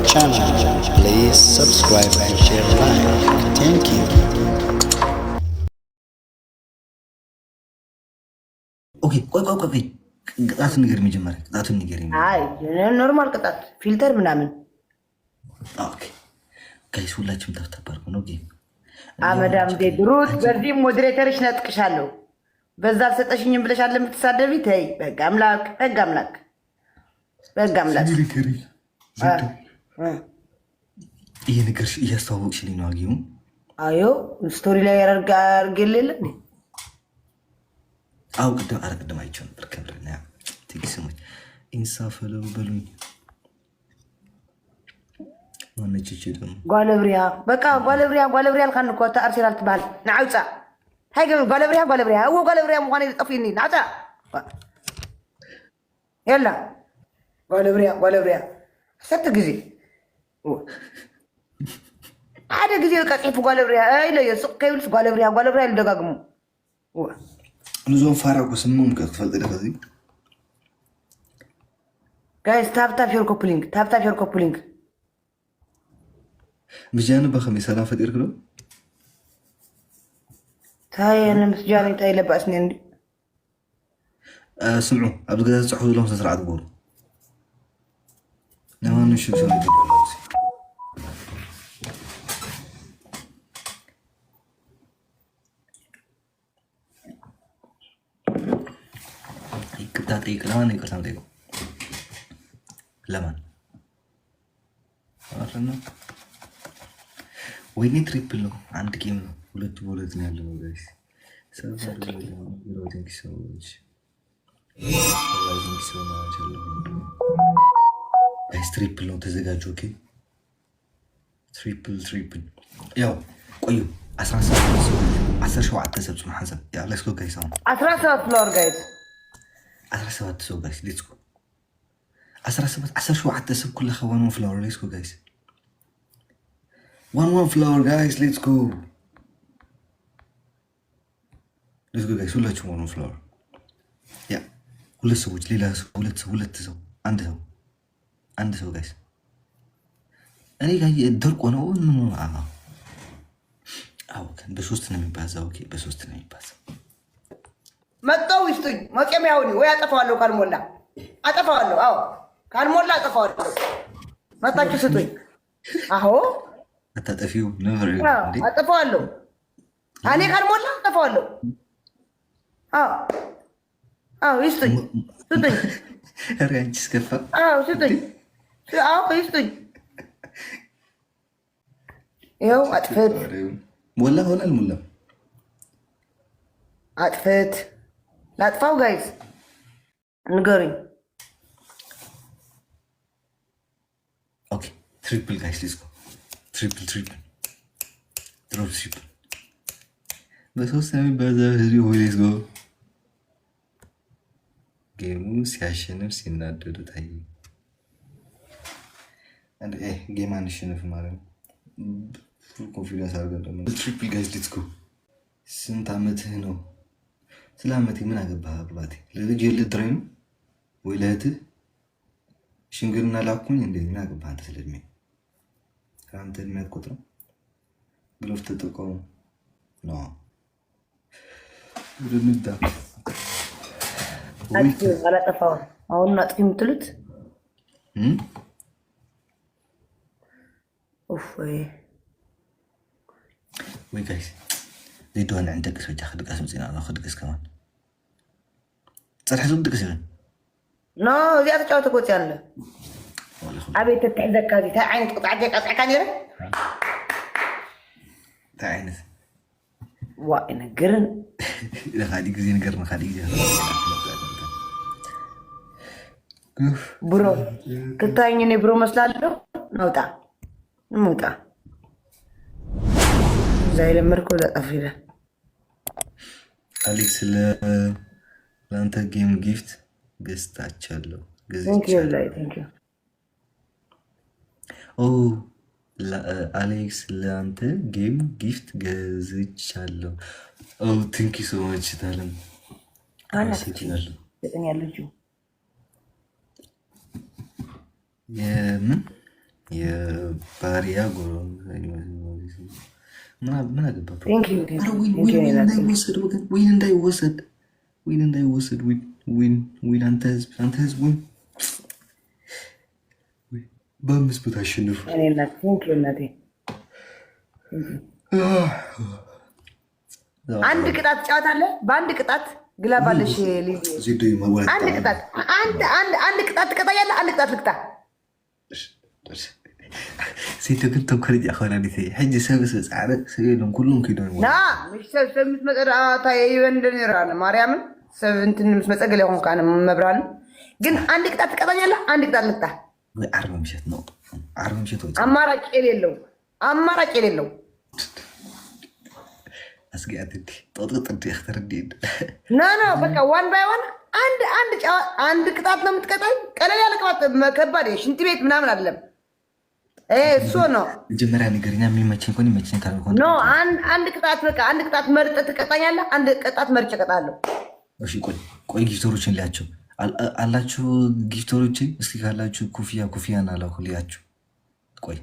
channel. Please subscribe and share like. Thank you. Okay, ቆይ ቅጣት ንገር መጀመሪያ ቅጣቱን ንገረኝ። አይ ኖርማል ቅጣት ፊልተር ምናምን። ኦኬ ጋይስ ሁላችሁም ተፍተባርኩ ነው ጌም አመዳም ሩት በዚህ ሞዴሬተርሽ ነጥቅሻለሁ። በዛ አልሰጠሽኝም ብለሽ አለ የምትሳደቢ ተይ። በቃ አምላክ ይሄ ነገር እያስተዋወቅሽልኝ ነው። አጊው አዮ ስቶሪ ላይ ያርገለለ አው ቅድም አይቼው ነበር። ከብረና ትግስሙኝ ኢንሳፈለው በሉኝ ወነችች ደም ጓለብሪያ በቃ ጓለብሪያ አልካን እኮ አርሴናል ትባል ናውጻ ሃይገ ጓለብሪያ ጓለብሪያ መሆን ይጠፊኒ ናውጻ يلا ጓለብሪያ ሰጥ ጊዜ አደ ጊዜ ቀጥፍ ጓለብሪያ አይ ለየሱቅ ከይብልስ ጓለብሪያ ይልደጋግሙ ንዞን ፋራቁ ስሙም ከፈልጥ ደፈዚ ጋይስ ታፕ ዮር ኮፕሊንግ مجانا بخمي سلام فدير كلو تاي انا مسجاني تاي لباسني عندي سمعوا عبد القادر صحوا لهم سرعة تقول لما نشوف شو نقول تعطيك لمان يقول تعطيكم لمان عرفنا ويني تريبل له عند جيم ولد نعلم guys thank you so much guys تريبل له ተዘጋጁ ኦኬ ትሪፕል ያው ቆዩ 17 ተሰብስቡ ሐሰብ ያ let's go guys 17 ፍሎር guys 17 ሰው guys let's go 17 ተሰብ ኩለ ኸዋኑ ፍሎር let's go guys one flower guys let's go guys ሁላችሁ one flower ያ ሁለት ሰዎች ሌላ ሁለት ሰው አንድ ሰው guys እኔ ጋር ደርቆ ነው አዎ ከን በሶስት ነው የሚባዛው ኦኬ በሶስት ነው የሚባዛው መጣው ይስጡኝ መቀሚያውኒ ወይ አጠፋዋለሁ ካልሞላ አጠፋዋለሁ አዎ ካልሞላ አጠፋዋለሁ መጣችሁ ስጡኝ አዎ አታጠፊው ነበር እንዴ አጠፋዋለሁ እኔ ካልሞላ አጠፋዋለሁ አዎ ይስጡኝ ራንቺስ ከፋ ስጡኝ ይስጡኝ ይኸው አጥፍት ሞላ ሆነ አልሞላም አጥፍት ላጥፋው ጋይስ ንገሩኝ ኦኬ ትሪፕል ጋይስ ሌትስ ጎ ትሪፕል ድሮፕ ትሪፕል በሶስት የሚባዛ ህዝቢ ሌትስ ጎ ጌሙ ሲያሸንፍ ሲናደዱ ታይ አንድ ጌም አንሸንፍ ማለት ነው ፉል ኮንፊደንስ አድርገን ደግሞ ትሪፕል ጋይስ ሌትስ ጎ ስንት ዓመትህ ነው ስለ ዓመቴ ምን አገባህ አባቴ ለልጅ ልድረኝ ወይ ለእህትህ ሽንግልና ላኩኝ እንዴ ምን አገባህ አንተ ስለ እድሜ ከአንተ እድሜ አትቆጥረም ግሎፍ ተጠቀሙ ነው ወደንዳ አላጠፋው አሁን አጥፊ የምትሉት ወይ ጋይስ زيدو انا عندك سوي تاخذ قسم زين انا اخذ قس كمان صراحه زود قسم نو زياده تعوت كوت يلا ابي تتحذك هذه تاع عين قطعه قطعه كان تاع عين وانا قرن اذا خالي زين قرن خالي برو كتايني برو مسلالو نوطا زي المركو ده أفيدا أليكس لانتا جيم جيفت قست أتشالو thank you لا أليكس لانتا جيم جيفت قزتشالو thank you so much تعلم أنا سيتني اللجو የምን የባሪያ ጎሮ ምን አገባ? ወይን እንዳይወሰድ ዊን አንተ ህዝብ በአምስት ቦታ አሸንፉ። አንድ ቅጣት ትጫወታለህ። በአንድ ቅጣት ግላባለሽ አንድ ቅጣት ትቀጣያለህ። አንድ ቅጣት ልቅጣ ሴቶ ግን ተንኮለኛ ኾና ሕጂ ሰብስ ፃዕረ ሰብሎም ኩሎም ክዶ ሰብ ምስ መፀ ይበንደኒራነ ማርያምን ሰብ እንትን ምስ መፀ ገለ ይኹን ከነ መብራን ግን አንድ ቅጣት ትቀጣኛለህ። አንድ ቅጣት ልቅጣ ወይ ዓርቢ ምሸት ነው። ዓርቢ ምሸት ወይ አማራጭ የሌለው አስጊያት እንዲ ጦጥጥ እንዲ ያختርዲ ና በቃ ዋን ባይ ዋን አንድ ቅጣት ነው የምትቀጣኝ። ቀለል ያለ ቅጣት ከባድ ሽንት ቤት ምናምን አይደለም። እሱ ነው መጀመሪያ ነገርኛ የሚመቸኝ ኮን ይመቸኝ ካልሆነ ኖ አንድ ቅጣት በቃ አንድ ቅጣት መርጠህ ትቀጣኛለህ። አንድ ቅጣት መርጬ እቀጣለሁ። እሺ ቆይ ጊፍተሮችን ሊያቸው አላችሁ ጊፍተሮች እስኪ ካላችሁ ኮፊያ እና ላኩልያችሁ። ቆይ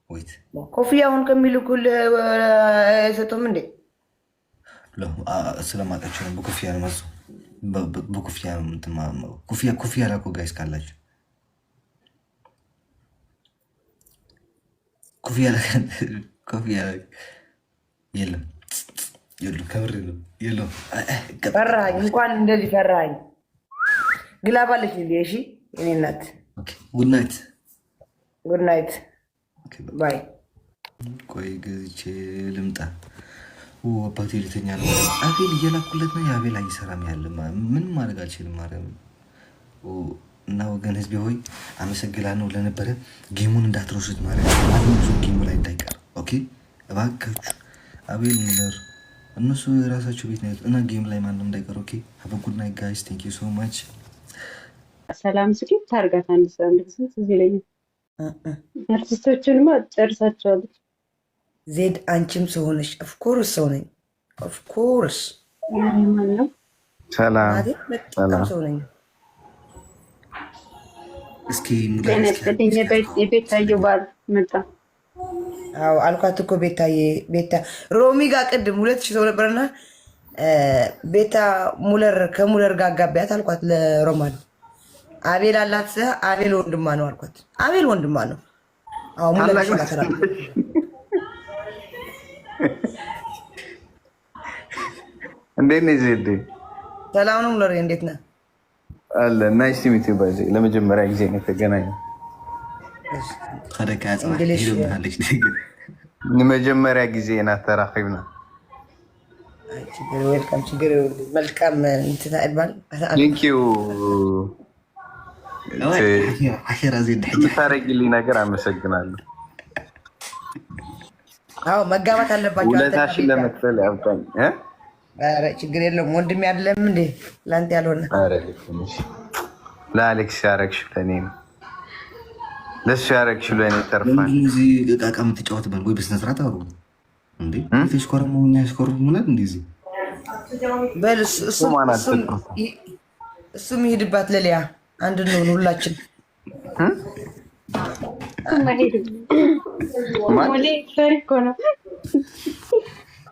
ወይት ኮፊያውን ከሚልኩል አይሰጡም እንዴ? ስለማጣችሁ ነው። በኮፊያ ነው ማሱ ኮፊያ ላኩ ጋይስ ካላችሁ ኮፊያ የለም ከምር የለም። ፈራኝ እንኳን እንደዚህ ፈራኝ። ግላባለች እሺ የኔ እናት ጉድ ናይት ባይ። ቆይ ገዝቼ ልምጣ። አባቴ ልተኛ ነው። አቤል እየላኩለት ነው። የአቤል አይሰራም ያለ ምን ማድረግ አልችልም። ማርያም እና ወገን ህዝቤ ሆይ አመሰግናለሁ ለነበረ ጌሙን እንዳትረሱት ማለት ነው። ማንም ሰው ጌሙ ላይ እንዳይቀር ኦኬ። እባካችሁ አቤል ሙለር እነሱ የራሳቸው ቤት ነው እና ጌም ላይ ማንም እንዳይቀር ኦኬ። ሃቭ ጉድ ናይት ጋይስ ቴንክ ዩ ሶ ማች። ሰላም ስኪ ታርጋት አንድ ጊዜ እዚህ ላይ አርቲስቶችንማ ጨርሳቸዋለች። ዜድ አንቺም ሰው ሆነሽ ኦፍኮርስ ሰው ነኝ። ኦፍኮርስ ሰላም ሰው ነኝ። እስኪ ቤታየው ባል መጣ። አዎ አልኳት እኮ ቤታ ሮሚ ጋር ቅድም 2000 ሰው ነበርና ቤታ ከሙለር ጋር አጋቢያት አልኳት ለሮማን። አቤል አላት አቤል ወንድማ ነው አልኳት። አቤል ወንድማ ነው። አዎ ሙለር ጋር እንዴት ነህ ዜድ? ሰላም ነው ሙለር እንዴት ነህ? አለ ናይስ ቱ ሚት ዩ ባይ። ለመጀመሪያ ጊዜ ነው የተገናኘው። ለመጀመሪያ ጊዜ ናት ተራኺብና። ችግር መልካም እንትን አይባል። ቴንክ ዩ ታረጊልኝ ነገር አመሰግናለሁ። አዎ መጋባት አለባቸው። ውለታሽን ለመክፈል ያብቃኝ። ኧረ ችግር የለውም ወንድሜ አይደለም እንዴ ለአንተ ያልሆነ። ለአሌክስ ያረግሽው ለእኔ ነው፣ ለእሱ ያረግሽው ለእኔ ተርፋል። እዚህ ዕቃ ዕቃ የምትጫወትበት ወይ በስነ ስርዓት አሉ እንዴ ተሽኮረሙ ያሽኮረሙ ማለት እንደዚህ በል እሱም ይሄድባት ለሊያ አንድ ነው ሁላችን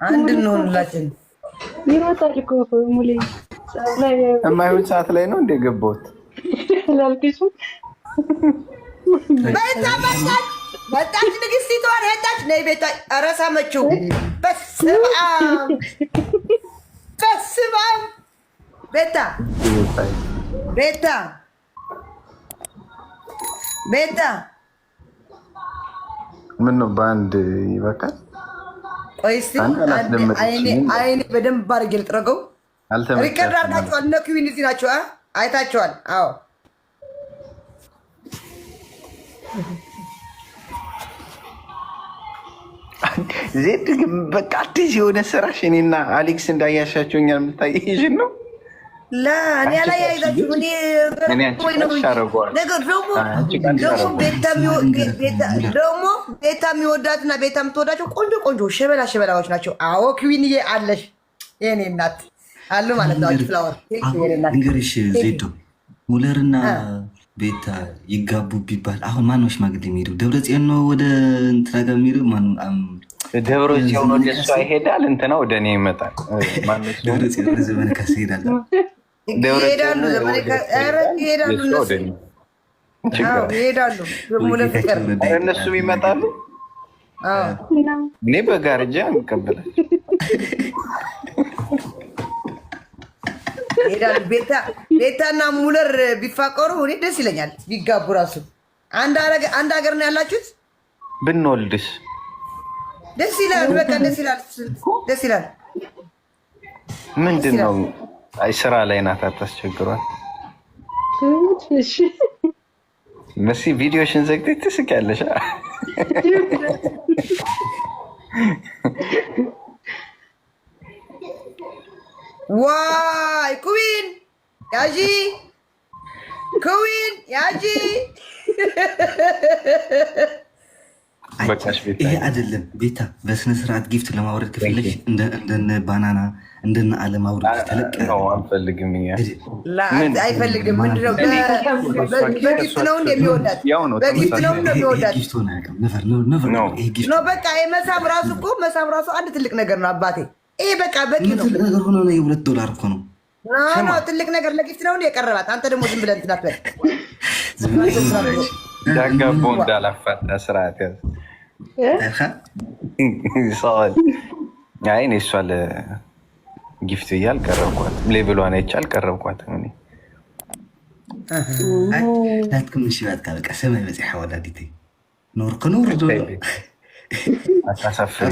አንድ ነው ሁላችን ይወጣል እኮ ሙሌ የማይሆን ሰዓት ላይ ነው እንደ ገባሁት ላልክሱ በጣች ንግስቲቷ ሄዳች ነይ ቤታ አረሳመችው። በስመ አብ ቤታ ምን ነው በአንድ ይበቃል። ቆይ እስኪ አይኔ በደንብ አድርጌ ልጥረገው። ሪከርድ አድርጋችኋል። እነ ኪዊን እዚህ ናቸው አይታችኋል። አዎ ዜድ ግን በቃ አዲስ የሆነ ስራሽ እኔና አሌክስ እንዳያሻቸውኛል የምታየሽን ነው። ለእኔ አላያይዛችሁ ደግሞ ቤታ የሚወዳትና ቤታ የምትወዳቸው ቆንጆ ሸበላዎች ናቸው። አዎ ኪዊንዬ አለሽ የኔ እናት አሉ ማለት ነው። ፍላወር ንገርሽ ዜዶ ሙለርና ቤታ ይጋቡ ቢባል አሁን ማን ነው ሽማግሌ የሚሄደው? ደብረጽዮን ነው ወደ እንትና ጋር የሚሄደው? ማን ደብረጽዮን ወደ እሷ ይሄዳል፣ እንትና ወደ እኔ ይመጣል። ደብረጽዮን ወደ ዘመነ ካሴ ይሄዳል። ይሄዳሉ፣ ዘመነ ይሄዳሉ፣ ይሄዳሉ። ፍቅር እነሱም ይመጣሉ። እኔ በጋርጃ እንቀበላቸው ይሄዳሉ። ቤታና ሙለር ቢፋቀሩ እኔ ደስ ይለኛል። ቢጋቡ ራሱ አንድ ሀገር ነው ያላችሁት። ብንወልድስ ደስ ይላል። በቃ ደስ ይላል። ምንድን ነው? አይ ስራ ላይ ናት፣ አታስቸግሯል። መሲ ቪዲዮሽን ዘግተሽ ትስቂያለሽ። ዋይ ኩዊን ያጂ ይሄ አይደለም ቤታ። በስነ ስርዓት ጊፍት ለማውረድ ከፈለሽ እንደነ ባናና እንደነ አለም አውረድ ተለቀ ነው። አንፈልግም እኛ አይፈልግም። ምንድነው በጊፍት ነው እንደሚወዳት በጊፍት ነው እንደሚወዳት ጊፍት ሆነ ያቀም ነቨር ነው። ይሄ ጊፍት ነው በቃ። የመሳም ራሱ እኮ መሳም ራሱ አንድ ትልቅ ነገር ነው አባቴ። ይሄ በቃ በቂ ነው። ትልቅ ነገር ሆኖ ነው $2 እኮ ነው። ኖ ትልቅ ነገር ለጊፍት ነው የቀረባት። አንተ ደግሞ ዝም ብለህ እንትን አትበል። ዳጋቦ እንዳላፋታ ስርዓት ያዝ። አይ እኔ እሷ ለጊፍት ብዬ አልቀረብኳትም። ሌብሏን አይቼ አልቀረብኳትም። እኔ ላትኩም ሽባት ካበቃ ሰማይ በፂሓ ወላዲተይ ኖር ከኖር ዶ አታሳፍሪ